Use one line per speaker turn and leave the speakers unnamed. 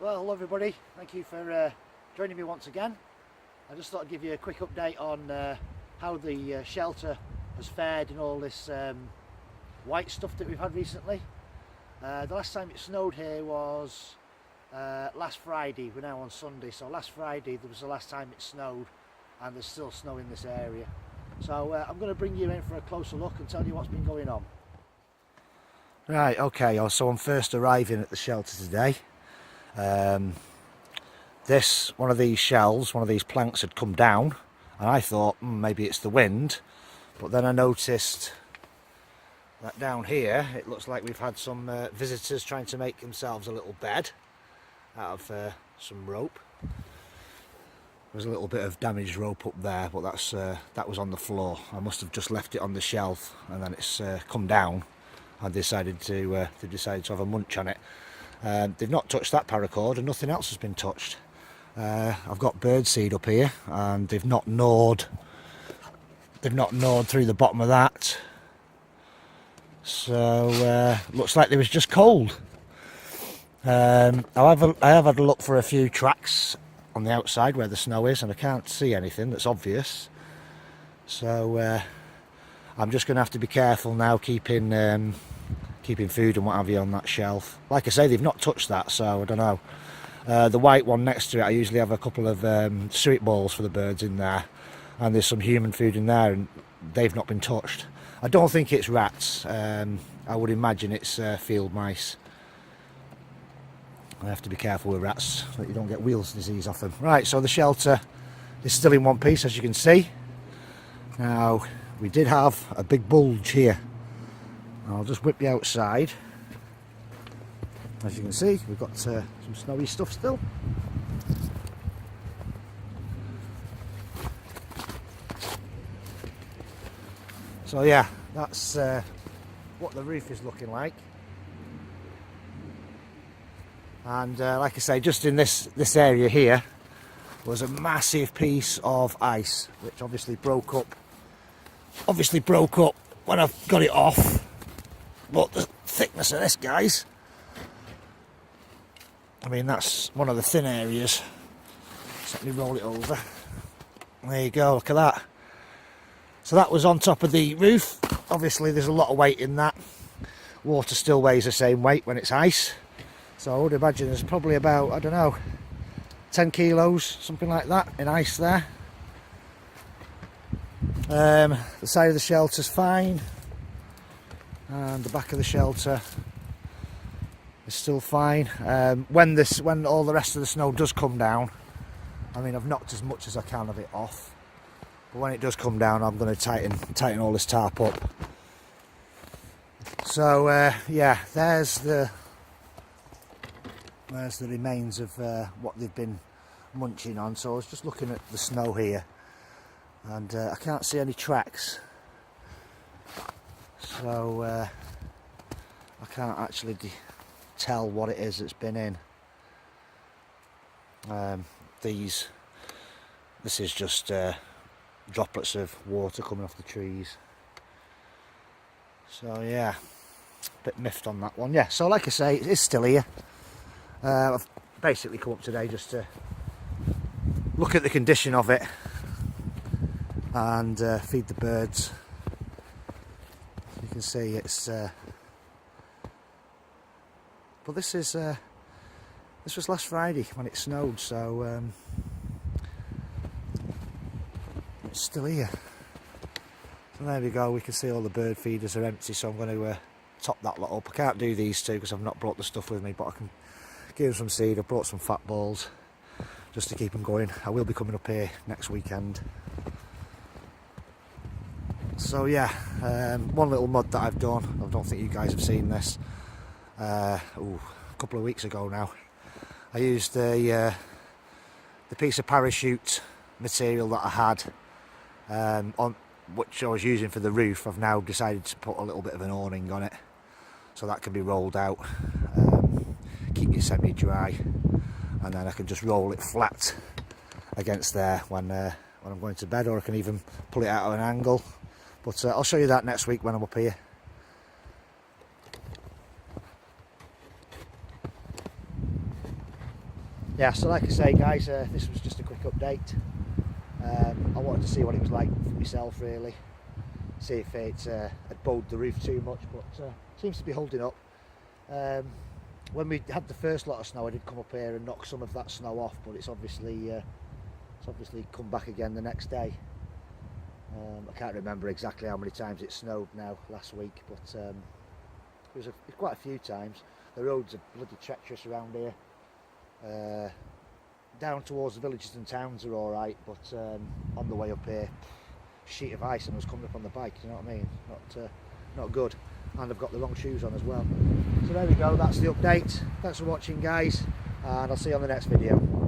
Well, hello everybody, thank you for joining me once again. I just thought I'd give you a quick update on how the shelter has fared in all this white stuff that we've had recently. The last time it snowed here was last Friday. We're now on Sunday, so last Friday was the last time it snowed, and there's still snow in this area. So I'm going to bring you in for a closer look and tell you what's been going on. Right, okay, so I'm first arriving at the shelter today. One of these shells, one of these planks had come down, and I thought maybe it's the wind, but then I noticed that down here it looks like we've had some visitors trying to make themselves a little bed out of some rope. There's a little bit of damaged rope up there, but that was on the floor. I must have just left it on the shelf, and then it's come down. I decided to have a munch on it. They've not touched that paracord, and nothing else has been touched. I've got birdseed up here, and they've not gnawed through the bottom of that. So looks like they was just cold. I have had a look for a few tracks on the outside where the snow is, and I can't see anything that's obvious. So I'm just going to have to be careful now, keeping food and what have you on that shelf. Like I say, they've not touched that, so I don't know. The white one next to it, I usually have a couple of suet balls for the birds in there, and there's some human food in there, and they've not been touched. I don't think it's rats. I would imagine it's field mice. I have to be careful with rats so that you don't get wheels disease off them. Right, so the shelter is still in one piece, as you can see. Now, we did have a big bulge here. I'll just whip you outside. As you can see, we've got some snowy stuff still. So yeah, that's what the roof is looking like. And like I say, just in this area here was a massive piece of ice, which obviously broke up when I got it off. But the thickness of this, guys, I mean, that's one of the thin areas. Just let me roll it over. There you go, look at that. So that was on top of the roof. Obviously there's a lot of weight in that. Water still weighs the same weight when it's ice. So I would imagine there's probably about, I don't know, 10 kilos, something like that, in ice there. The side of the shelter's fine, and the back of the shelter is still fine. When all the rest of the snow does come down, I mean, I've knocked as much as I can of it off, but when it does come down, I'm going to tighten all this tarp up. So yeah, there's the remains of what they've been munching on. So I was just looking at the snow here, and I can't see any tracks, so I can't actually tell what it is that's been in. This is just droplets of water coming off the trees. So yeah, a bit miffed on that one. Yeah, so like I say, it's still here. I've basically come up today just to look at the condition of it and feed the birds. You can see it's but this was last Friday when it snowed, so it's still here. So there we go, we can see all the bird feeders are empty, so I'm going to top that lot up. I can't do these two because I've not brought the stuff with me, but I can give them some seed. I've brought some fat balls just to keep them going. I will be coming up here next weekend. So yeah, one little mud that I've done, I don't think you guys have seen this, a couple of weeks ago now. I used the piece of parachute material that I had on which I was using for the roof. I've now decided to put a little bit of an awning on it, so that can be rolled out, keep it semi-dry, and then I can just roll it flat against there when I'm going to bed, or I can even pull it out at an angle. But I'll show you that next week when I'm up here. yeah, so like I say guys, this was just a quick update. I wanted to see what it was like for myself really, see if it had bowed the roof too much, but seems to be holding up. When we had the first lot of snow, I did come up here and knock some of that snow off, but it's obviously come back again the next day. I can't remember exactly how many times it snowed now last week, but it was quite a few times. The roads are bloody treacherous around here. Down towards the villages and towns are alright, but on the way up here, sheet of ice and I was coming up on the bike, you know what I mean? Not good. And I've got the wrong shoes on as well. So there we go, that's the update. Thanks for watching guys, and I'll see you on the next video.